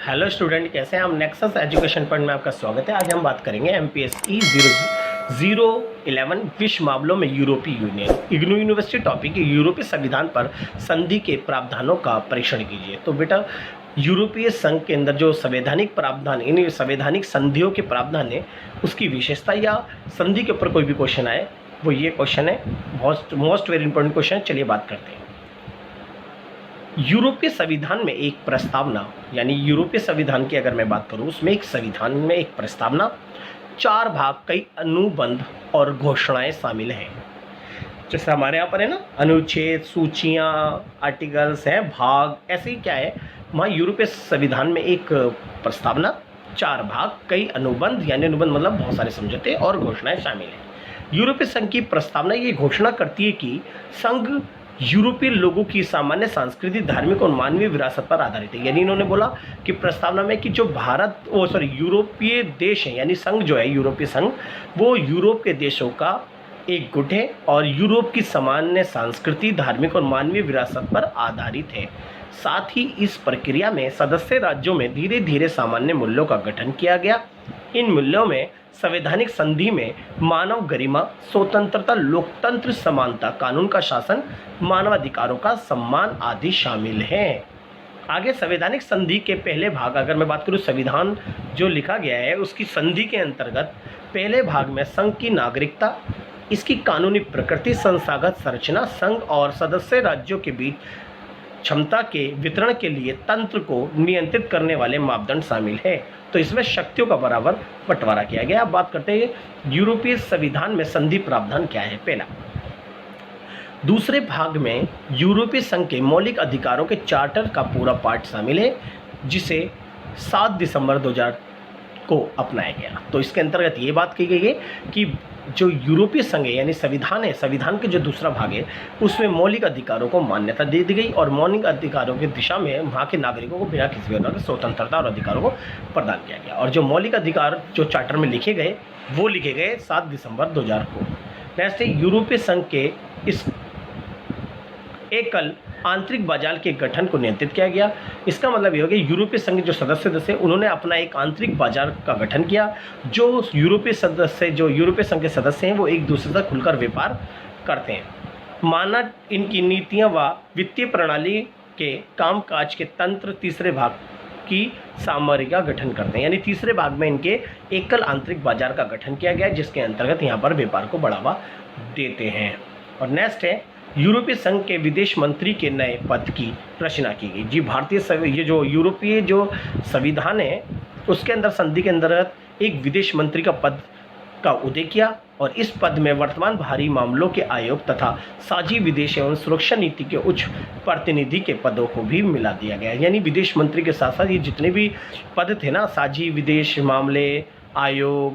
Hello student, कैसे हैं हम। नेक्सस एजुकेशन पॉइंट में आपका स्वागत है। आज हम बात करेंगे MPSE 011 विश्व मामलों में यूरोपीय यूनियन इग्नू यूनिवर्सिटी टॉपिक यूरोपीय संविधान पर संधि के प्रावधानों का परीक्षण कीजिए। तो बेटा, यूरोपीय संघ के अंदर जो संवैधानिक प्रावधान, इन संवैधानिक संधियों के प्रावधान है, उसकी विशेषता या संधि के ऊपर कोई भी क्वेश्चन आए, वो ये क्वेश्चन है। मोस्ट वेरी इंपॉर्टेंट क्वेश्चन है। चलिए बात करते हैं। यूरोपीय संविधान में एक प्रस्तावना, यानी यूरोपीय संविधान की अगर मैं बात करूं, उसमें एक संविधान में एक प्रस्तावना, 4 भाग, कई अनुबंध और घोषणाएं शामिल हैं। जैसे हमारे यहाँ पर है ना, अनुच्छेद, सूचियाँ, आर्टिकल्स हैं, भाग, ऐसे ही क्या है, वहाँ यूरोपीय संविधान में एक प्रस्तावना, 4 भाग, कई अनुबंध, यानी अनुबंध मतलब बहुत सारे समझौते और घोषणाएं शामिल हैं। यूरोपीय संघ की प्रस्तावना ये घोषणा करती है कि संघ यूरोपीय लोगों की सामान्य सांस्कृतिक, धार्मिक और मानवीय विरासत पर आधारित है। यानी इन्होंने बोला कि प्रस्तावना में कि जो यूरोपीय देश है, यानी संघ जो है, यूरोपीय संघ, वो यूरोप के देशों का एक गुट है और यूरोप की सामान्य सांस्कृतिक, धार्मिक और मानवीय विरासत पर आधारित है। साथ ही इस प्रक्रिया में सदस्य राज्यों में धीरे धीरे सामान्य मूल्यों का गठन किया गया। इन मूल्यों में संवैधानिक संधि में मानव गरिमा, स्वतंत्रता, लोकतंत्र, समानता, कानून का शासन, मानवाधिकारों का सम्मान आदि शामिल हैं। आगे संवैधानिक संधि के पहले भाग, अगर मैं बात करूं, संविधान जो लिखा गया है उसकी संधि के अंतर्गत पहले भाग में संघ की नागरिकता, इसकी कानूनी प्रकृति, संस्थागत संरचना, संघ और सदस्य राज्यों के बीच क्षमता के वितरण के लिए तंत्र को नियंत्रित करने वाले मापदंड शामिल है। तो इसमें शक्तियों का बराबर बंटवारा किया गया। अब बात करते हैं यूरोपीय संविधान में संधि प्रावधान क्या है। पहला, दूसरे भाग में यूरोपीय संघ के मौलिक अधिकारों के चार्टर का पूरा पाठ शामिल है, जिसे 7 दिसंबर 2000 को अपनाया गया। तो इसके अंतर्गत ये बात की गई है कि जो यूरोपीय संघ है, यानी संविधान है, संविधान के जो दूसरा भाग है, उसमें मौलिक अधिकारों को मान्यता दे दी गई और मौलिक अधिकारों की दिशा में वहाँ के नागरिकों को बिना किसी प्रकार की स्वतंत्रता और अधिकारों को प्रदान किया गया। और जो मौलिक अधिकार जो चार्टर में लिखे गए, वो लिखे गए 7 दिसंबर 2000 को। नेक्स्ट है, यूरोपीय संघ के इस एकल आंतरिक बाजार के गठन को नियंत्रित किया गया। इसका मतलब ये हो गया, यूरोपीय संघ जो सदस्य उन्होंने अपना एक आंतरिक बाजार का गठन किया। जो यूरोपीय संघ के सदस्य हैं, वो एक दूसरे से खुलकर व्यापार करते हैं। माना इनकी नीतियां व वित्तीय प्रणाली के कामकाज के तंत्र तीसरे भाग की सामग्री का गठन करते हैं। यानी तीसरे भाग में इनके एकल आंतरिक बाजार का गठन किया गया, जिसके अंतर्गत यहाँ पर व्यापार को बढ़ावा देते हैं। और नेक्स्ट है, यूरोपीय संघ के विदेश मंत्री के नए पद की रचना की गई। जी, ये जो यूरोपीय जो संविधान है, उसके अंदर संधि के अंतर्गत एक विदेश मंत्री का पद का उदय किया और इस पद में वर्तमान बाहरी मामलों के आयोग तथा साझी विदेश एवं सुरक्षा नीति के उच्च प्रतिनिधि के पदों को भी मिला दिया गया। यानी विदेश मंत्री के साथ साथ ये जितने भी पद थे ना, साझी विदेश मामले आयोग,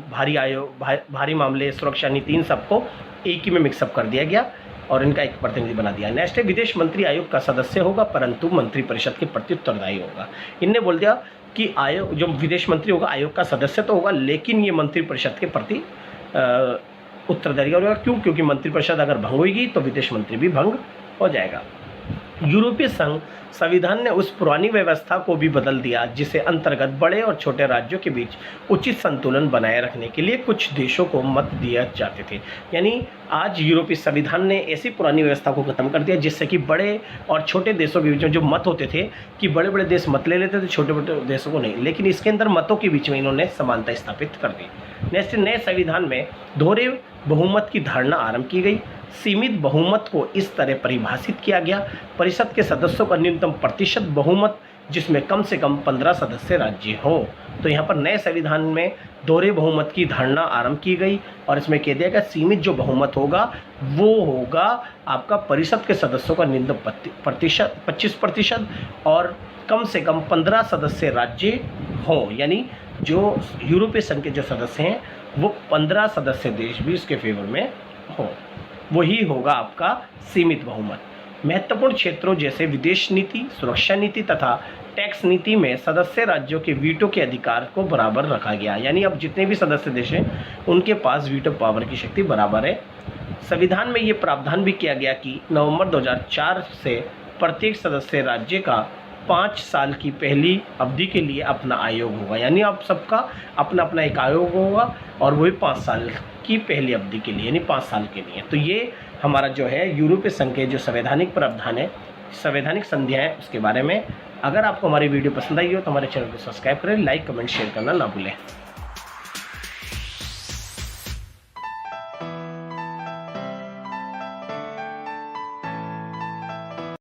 भारी मामले, सुरक्षा नीति, इन सबको एक ही में मिक्सअप कर दिया गया और इनका एक प्रतिनिधि बना दिया। नेक्स्ट है, विदेश मंत्री आयोग का सदस्य होगा परंतु मंत्रिपरिषद के प्रति उत्तरदायी होगा। इनने बोल दिया कि आयोग, जो विदेश मंत्री होगा, आयोग का सदस्य तो होगा, लेकिन ये मंत्रिपरिषद के प्रति उत्तरदायी होगा। क्यों? क्योंकि मंत्रिपरिषद अगर भंग होगी तो विदेश मंत्री भी भंग हो जाएगा। यूरोपीय संघ संविधान ने उस पुरानी व्यवस्था को भी बदल दिया, जिसे अंतर्गत बड़े और छोटे राज्यों के बीच उचित संतुलन बनाए रखने के लिए कुछ देशों को मत दिए जाते थे। यानी आज यूरोपीय संविधान ने ऐसी पुरानी व्यवस्था को खत्म कर दिया, जिससे कि बड़े और छोटे देशों के बीच में जो मत होते थे कि बड़े बड़े देश मत ले लेते थे, छोटे छोटे देशों को नहीं, लेकिन इसके अंदर मतों के बीच में इन्होंने समानता स्थापित कर दी। नेक्स्ट, नए संविधान में दोहरे बहुमत की धारणा आरंभ की गई। सीमित बहुमत को इस तरह परिभाषित किया गया, परिषद के सदस्यों का न्यूनतम प्रतिशत बहुमत, जिसमें कम से कम 15 सदस्य राज्य हो। तो यहाँ पर नए संविधान में दोहरे बहुमत की धारणा आरंभ की गई और इसमें कह दिया गया, सीमित जो बहुमत होगा वो होगा आपका परिषद के सदस्यों का न्यूनतम 25% और कम से कम 15 सदस्य राज्य हो। यानी जो यूरोपीय संघ के जो सदस्य हैं, वो 15 सदस्य देश भी इसके फेवर में हो, वही होगा आपका सीमित बहुमत। महत्वपूर्ण क्षेत्रों जैसे विदेश नीति, सुरक्षा नीति तथा टैक्स नीति में सदस्य राज्यों के वीटो के अधिकार को बराबर रखा गया। यानी अब जितने भी सदस्य देश हैं, उनके पास वीटो पावर की शक्ति बराबर है। संविधान में ये प्रावधान भी किया गया कि नवंबर 2004 से प्रत्येक सदस्य राज्य का 5 साल की पहली अवधि के लिए अपना आयोग होगा, यानी आप सबका अपना अपना एक आयोग होगा और वही 5 साल की पहली अवधि के लिए, यानी 5 साल के लिए। तो ये हमारा जो है यूरोपीय संघ के जो संवैधानिक प्रावधान है, संवैधानिक संधियाँ है, उसके बारे में। अगर आपको हमारी वीडियो पसंद आई हो तो हमारे चैनल को सब्सक्राइब करें, लाइक कमेंट शेयर करना ना भूलें।